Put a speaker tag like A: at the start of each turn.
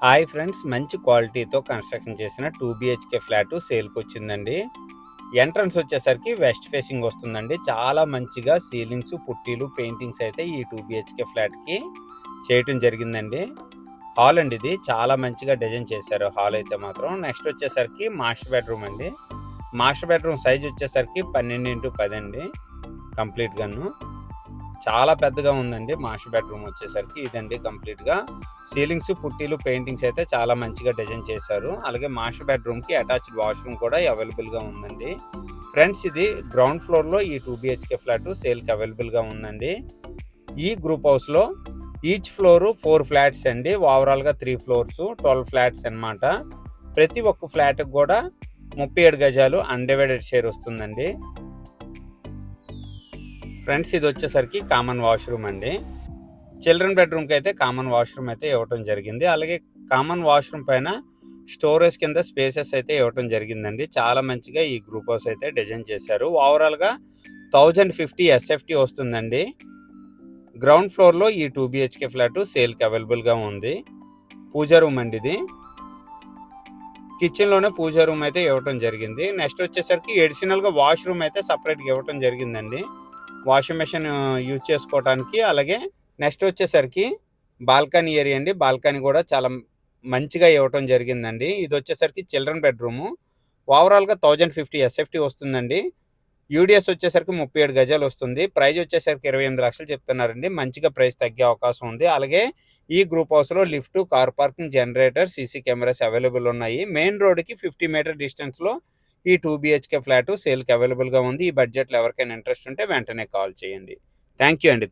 A: Hi friends, మంచి క్వాలిటీతో construction చేసిన 2 బిహెచ్కే ఫ్లాట్ సేల్కి వచ్చిందండి. ఎంట్రన్స్ వచ్చేసరికి వెస్ట్ ఫేసింగ్ వస్తుందండి. చాలా మంచిగా సీలింగ్స్, పుట్టీలు, పెయింటింగ్స్ అయితే ఈ 2 బిహెచ్కే ఫ్లాట్కి చేయటం జరిగిందండి. హాల్ అండి, ఇది చాలా మంచిగా డిజైన్ చేశారు. హాల్ అయితే మాత్రం నెక్స్ట్ వచ్చేసరికి మాస్టర్ బెడ్రూమ్ అండి. మాస్టర్ బెడ్రూమ్ సైజ్ వచ్చేసరికి 12x10 అండి. కంప్లీట్ గాను చాలా పెద్దగా ఉందండి. మాస్టర్ బెడ్రూమ్ వచ్చేసరికి ఇదండి. కంప్లీట్గా సీలింగ్స్, పుట్టీలు, పెయింటింగ్స్ అయితే చాలా మంచిగా డిజైన్ చేశారు. అలాగే మాస్టర్ బెడ్రూమ్కి అటాచ్డ్ వాష్రూమ్ కూడా అవైలబుల్గా ఉందండి. ఫ్రెండ్స్, ఇది గ్రౌండ్ ఫ్లోర్లో ఈ 2 బిహెచ్కే ఫ్లాట్ సేల్కి అవైలబుల్గా ఉందండి. ఈ గ్రూప్ హౌస్లో ఈచ్ ఫ్లోరు 4 ఫ్లాట్స్ అండి. ఓవరాల్గా 3 ఫ్లోర్స్ 12 ఫ్లాట్స్ అనమాట. ప్రతి ఒక్క ఫ్లాట్కి కూడా 37 గజాలు అన్డివైడెడ్ షేర్ వస్తుందండి. ఫ్రెండ్స్, ఇది వచ్చేసరికి కామన్ వాష్రూమ్ అండి. చిల్డ్రన్ బెడ్రూమ్కి అయితే కామన్ వాష్రూమ్ అయితే ఇవ్వటం జరిగింది. అలాగే కామన్ వాష్రూమ్ పైన స్టోరేజ్ కింద స్పేసెస్ అయితే ఇవ్వటం జరిగిందండి. చాలా మంచిగా ఈ గ్రూప్ హౌస్ అయితే డిజైన్ చేశారు. ఓవరాల్గా 1050 ఎస్ఎఫ్టీ వస్తుందండి. గ్రౌండ్ ఫ్లోర్లో ఈ 2 బిహెచ్కే ఫ్లాట్ సేల్కి అవైలబుల్గా ఉంది. పూజా రూమ్ అండి ఇది. కిచెన్లోనే పూజా రూమ్ అయితే ఇవ్వటం జరిగింది. నెక్స్ట్ వచ్చేసరికి ఎడిషనల్గా వాష్రూమ్ అయితే సపరేట్గా ఇవ్వటం జరిగిందండి. వాషింగ్ మెషిన్ యూజ్ చేసుకోవడానికి. అలాగే నెక్స్ట్ వచ్చేసరికి బాల్కనీ ఏరియా అండి. బాల్కనీ కూడా చాలా మంచిగా ఇవ్వటం జరిగిందండి. ఇది వచ్చేసరికి చిల్డ్రన్ బెడ్రూము. ఓవరాల్గా 1050 ఎస్ఎఫ్టీ వస్తుందండి. యూడిఎస్ వచ్చేసరికి 37 గజాలు వస్తుంది. ప్రైజ్ వచ్చేసరికి 28 లక్షలు చెప్తున్నారండి. మంచిగా ప్రైస్ తగ్గే అవకాశం ఉంది. అలాగే ఈ గ్రూప్ హౌస్లో lift, car parking, generator, CC cameras available ఉన్నాయి. మెయిన్ రోడ్కి 50 మీటర్ డిస్టెన్స్లో ఈ 2 బిహెచ్కే ఫ్లాట్ సేల్కి అవైలబుల్గా ఉంది. ఈ బడ్జెట్లో ఎవరికైనా ఇంట్రెస్ట్ ఉంటే వెంటనే కాల్ చేయండి. థ్యాంక్ యూ అండి.